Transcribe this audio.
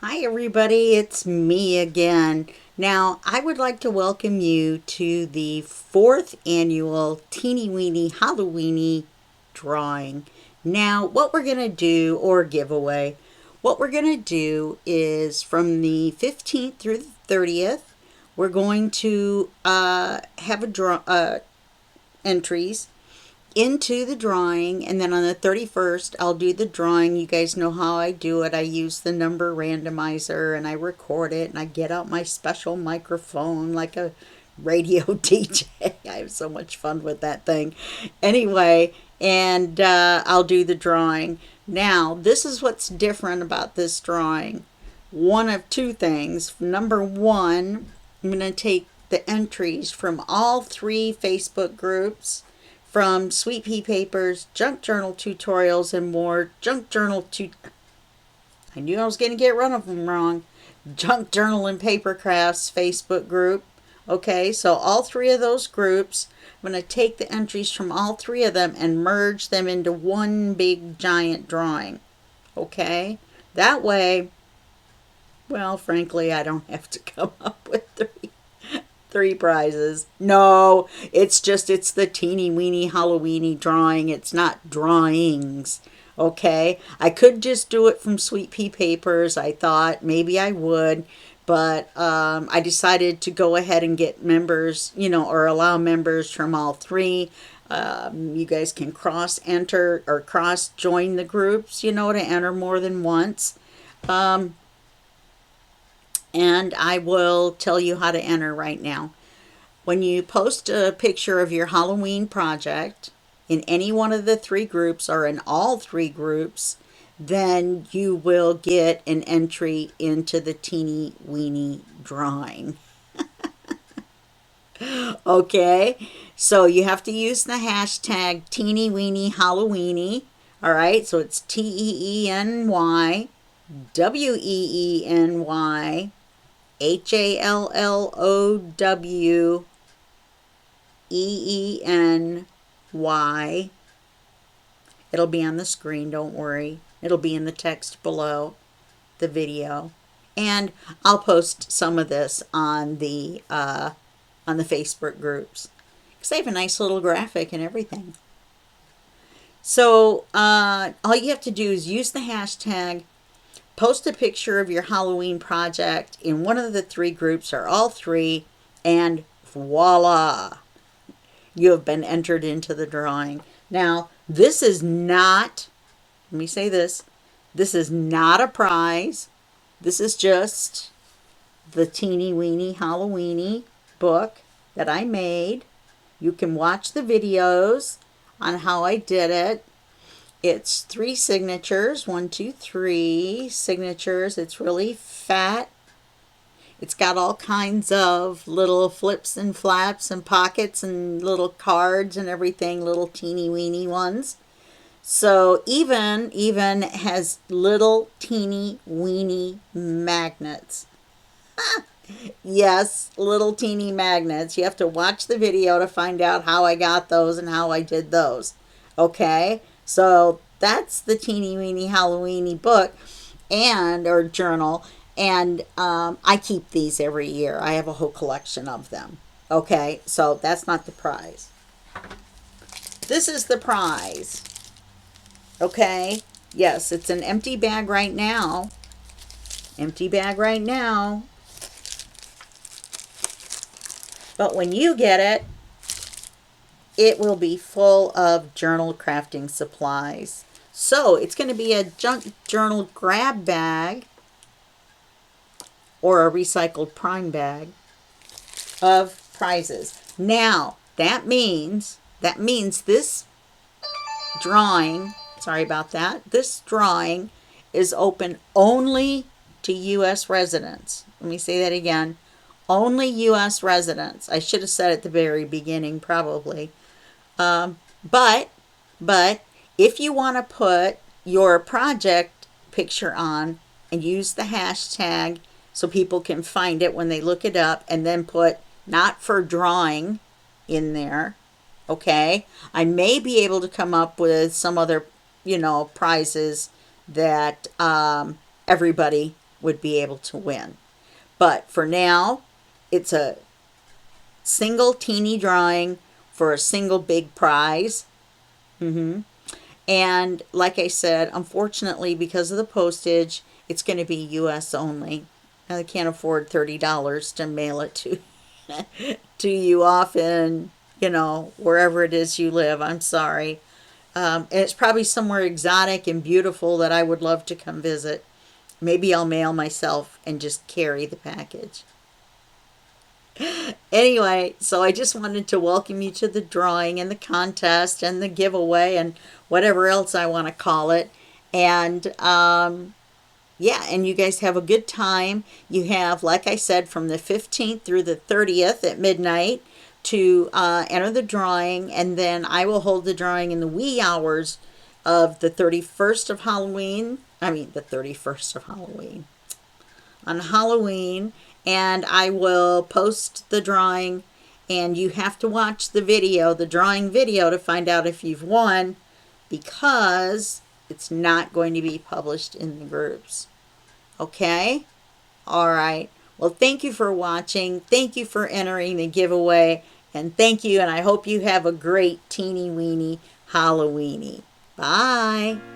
Hi, everybody. It's me again. Now, I would like to welcome you to the fourth annual Teeny Weenie Holloweeny drawing. Now, what we're going to do, or giveaway, what we're going to do is from the 15th through the 30th, we're going to have a entries into the drawing, and then on the 31st I'll do the drawing. You guys know how I do it. I use the number randomizer and I record it, and I get out my special microphone like a radio DJ. I have so much fun with that thing. Anyway, and I'll do the drawing. Now, this is what's different about this drawing. One of two things. Number one, I'm going to take the entries from all three Facebook groups, from Sweet Pea Papers, Junk Journal Tutorials, and more. I knew I was going to get one of them wrong. Junk Journal and Papercrafts Facebook group. Okay, so all three of those groups, I'm going to take the entries from all three of them and merge them into one big giant drawing. Okay, that way, well, frankly, I don't have to come up with three prizes. No, it's the Teeny Weenie Holloweeny drawing. It's not drawings. Okay, I could just do it from Sweet Pea Papers. I thought maybe I would, but I decided to go ahead and get members, or allow members from all three. You guys can cross enter or cross join the groups, to enter more than once. And I will tell you how to enter right now. When you post a picture of your Halloween project in any one of the three groups or in all three groups, then you will get an entry into the Teeny Weenie drawing. Okay, so you have to use the hashtag Teeny Weenie Holloweeny. All right, so it's TEENY WEENY HALLOWEENY. It'll be on the screen, don't worry. It'll be in the text below the video. And I'll post some of this on the Facebook groups, because they have a nice little graphic and everything. So all you have to do is use the hashtag, post a picture of your Halloween project in one of the three groups or all three, and voila, you have been entered into the drawing. Now, this is not, let me say this is not a prize. This is just the Teeny Weenie Holloweeny book that I made. You can watch the videos on how I did it. It's 3 signatures, 1, 2, 3 signatures. It's really fat. It's got all kinds of little flips and flaps and pockets and little cards and everything, little teeny weeny ones. So even has little teeny weeny magnets. Yes, little teeny magnets. You have to watch the video to find out how I got those and how I did those. Okay? So that's the Teeny Weenie Holloweeny book or journal, and I keep these every year. I have a whole collection of them. Okay, so that's not the prize. This is the prize. Okay, yes, it's an empty bag right now. Empty bag right now. But when you get it, it will be full of journal crafting supplies. So it's going to be a junk journal grab bag or a recycled prime bag of prizes. Now, that means this drawing, sorry about that, this drawing is open only to U.S. residents. Let me say that again. Only U.S. residents. I should have said at the very beginning, probably. But if you want to put your project picture on and use the hashtag so people can find it when they look it up, and then put not for drawing in there, okay, I may be able to come up with some other, prizes that everybody would be able to win. But for now, it's a single teeny drawing for a single big prize. And like I said, unfortunately, because of the postage, it's going to be US only. I can't afford $30 to mail it to you off in, wherever it is you live. I'm sorry. And it's probably somewhere exotic and beautiful that I would love to come visit. Maybe I'll mail myself and just carry the package. Anyway, so I just wanted to welcome you to the drawing and the contest and the giveaway and whatever else I want to call it. And yeah, and you guys have a good time. You have, like I said, from the 15th through the 30th at midnight to enter the drawing, and then I will hold the drawing in the wee hours of the 31st of Halloween. The 31st of Halloween. On Halloween, and I will post the drawing, and you have to watch the video, the drawing video, to find out if you've won, because it's not going to be published in the groups. Okay? All right. Well, thank you for watching. Thank you for entering the giveaway. And thank you, and I hope you have a great Teeny Weenie Holloweeny. Bye.